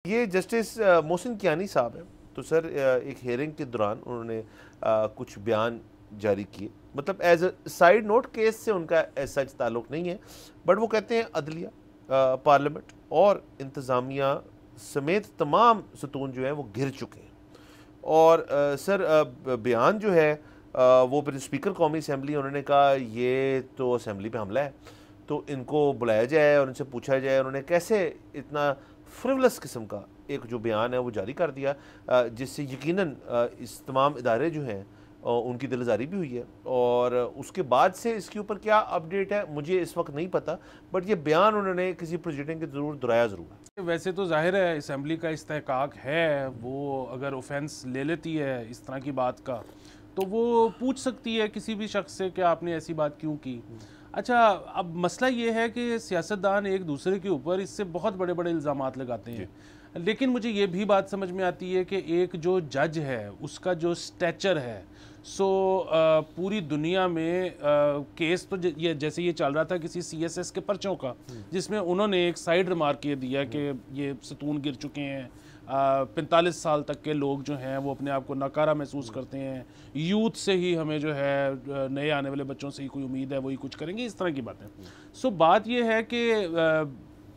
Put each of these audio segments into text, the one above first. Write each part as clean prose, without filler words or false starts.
یہ جسٹس محسن کیانی صاحب ہیں تو سر ایک ہیئرنگ کے دوران انہوں نے کچھ بیان جاری کیے، مطلب ایز اے سائیڈ نوٹ کیس سے ان کا ایز سچ تعلق نہیں ہے، بٹ وہ کہتے ہیں عدلیہ، پارلیمنٹ اور انتظامیہ سمیت تمام ستون جو ہیں وہ گر چکے ہیں۔ اور سر بیان جو ہے وہ پھر اسپیکر قومی اسمبلی انہوں نے کہا یہ تو اسمبلی پہ حملہ ہے، تو ان کو بلایا جائے اور ان سے پوچھا جائے انہوں نے کیسے اتنا فریولس قسم کا ایک جو بیان ہے وہ جاری کر دیا، جس سے یقیناً اس تمام ادارے جو ہیں ان کی دلزاری بھی ہوئی ہے۔ اور اس کے بعد سے اس کے اوپر کیا اپڈیٹ ہے مجھے اس وقت نہیں پتا، بٹ یہ بیان انہوں نے کسی پروسیڈنگ کے ضرور دہرایا ضرور ہے۔ ویسے تو ظاہر ہے اسمبلی کا استحقاق ہے، وہ اگر اوفینس لے لیتی ہے اس طرح کی بات کا تو وہ پوچھ سکتی ہے کسی بھی شخص سے کہ آپ نے ایسی بات کیوں کی۔ اچھا، اب مسئلہ یہ ہے کہ سیاستدان ایک دوسرے کے اوپر اس سے بہت بڑے بڑے الزامات لگاتے ہیں، لیکن مجھے یہ بھی بات سمجھ میں آتی ہے کہ ایک جو جج ہے اس کا جو سٹیچر ہے، پوری دنیا میں کیس تو جیسے یہ چل رہا تھا کسی سی ایس ایس کے پرچوں کا، جس میں انہوں نے ایک سائیڈ ریمارک یہ دیا کہ یہ ستون گر چکے ہیں، 45 سال تک کے لوگ جو ہیں وہ اپنے آپ کو ناکارہ محسوس کرتے ہیں، یوتھ سے ہی ہمیں جو ہے نئے آنے والے بچوں سے ہی کوئی امید ہے وہی کچھ کریں گے، اس طرح کی باتیں۔ بات یہ ہے کہ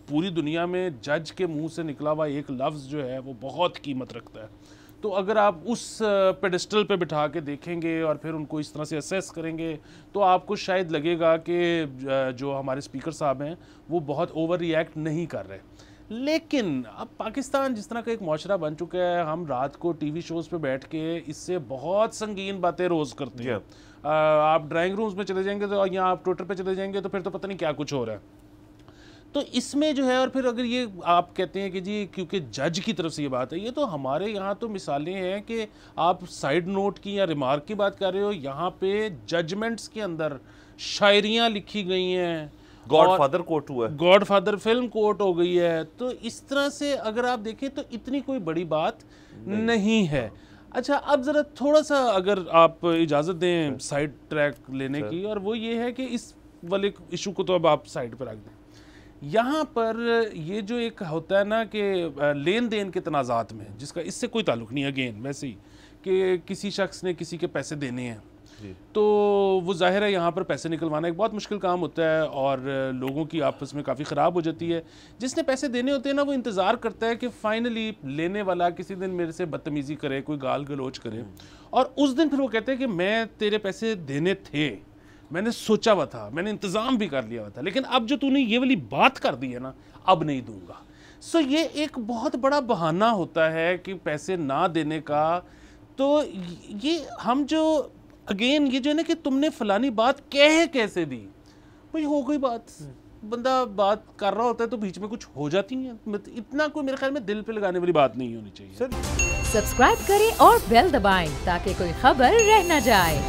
پوری دنیا میں جج کے منہ سے نکلا ہوا ایک لفظ جو ہے وہ بہت قیمت رکھتا ہے، تو اگر آپ اس پیڈسٹل پہ بٹھا کے دیکھیں گے اور پھر ان کو اس طرح سے اسیس کریں گے تو آپ کو شاید لگے گا کہ جو ہمارے اسپیکر صاحب ہیں وہ بہت اوور ری ایکٹ نہیں کر رہے۔ لیکن اب پاکستان جس طرح کا ایک معاشرہ بن چکا ہے، ہم رات کو ٹی وی شوز پہ بیٹھ کے اس سے بہت سنگین باتیں روز کرتے ہیں۔ آپ ڈرائنگ رومز میں چلے جائیں گے تو یا آپ ٹویٹر پہ چلے جائیں گے تو پھر تو پتہ نہیں کیا کچھ ہو رہا ہے۔ تو اس میں جو ہے، اور پھر اگر یہ آپ کہتے ہیں کہ جی کیونکہ جج کی طرف سے یہ بات ہے، یہ تو ہمارے یہاں تو مثالیں ہیں کہ آپ سائیڈ نوٹ کی یا ریمارک کی بات کر رہے ہو، یہاں پہ ججمنٹس کے اندر شاعریاں لکھی گئی ہیں، گاڈ فادر کوٹ ہوا ہے، گاڈ فادر فلم کوٹ ہو گئی ہے، تو اس طرح سے اگر آپ دیکھیں تو اتنی کوئی بڑی بات نہیں ہے۔ اچھا، اب ذرا تھوڑا سا اگر آپ اجازت دیں سائیڈ ٹریک لینے کی، اور وہ یہ ہے کہ اس والے ایشو کو تو اب آپ سائیڈ پہ رکھ دیں۔ یہاں پر یہ جو ایک ہوتا ہے نا کہ لین دین کے تنازعات میں، جس کا اس سے کوئی تعلق نہیں، اگین ویسے ہی کہ کسی شخص نے کسی کے پیسے دینے ہیں، تو وہ ظاہر ہے یہاں پر پیسے نکلوانا ایک بہت مشکل کام ہوتا ہے اور لوگوں کی آپس میں کافی خراب ہو جاتی ہے۔ جس نے پیسے دینے ہوتے ہیں نا وہ انتظار کرتا ہے کہ فائنلی لینے والا کسی دن میرے سے بدتمیزی کرے، کوئی گال گلوچ کرے، اور اس دن پھر وہ کہتے ہیں کہ میں تیرے پیسے دینے تھے، میں نے سوچا ہوا تھا، میں نے انتظام بھی کر لیا ہوا تھا، لیکن اب جو تو نے یہ والی بات کر دی ہے نا، اب نہیں دوں گا۔ یہ ایک بہت بڑا بہانہ ہوتا ہے کہ پیسے نہ دینے کا۔ تو یہ ہم جو اگین یہ جو ہے نا کہ تم نے فلانی بات کیسے دی، بھئی ہو گئی بات، بندہ بات کر رہا ہوتا ہے تو بیچ میں کچھ ہو جاتی ہیں، اتنا کوئی میرے خیال میں دل پہ لگانے والی بات نہیں ہونی چاہیے۔ سبسکرائب کریں اور بیل دبائیں تاکہ کوئی خبر رہ نہ جائے۔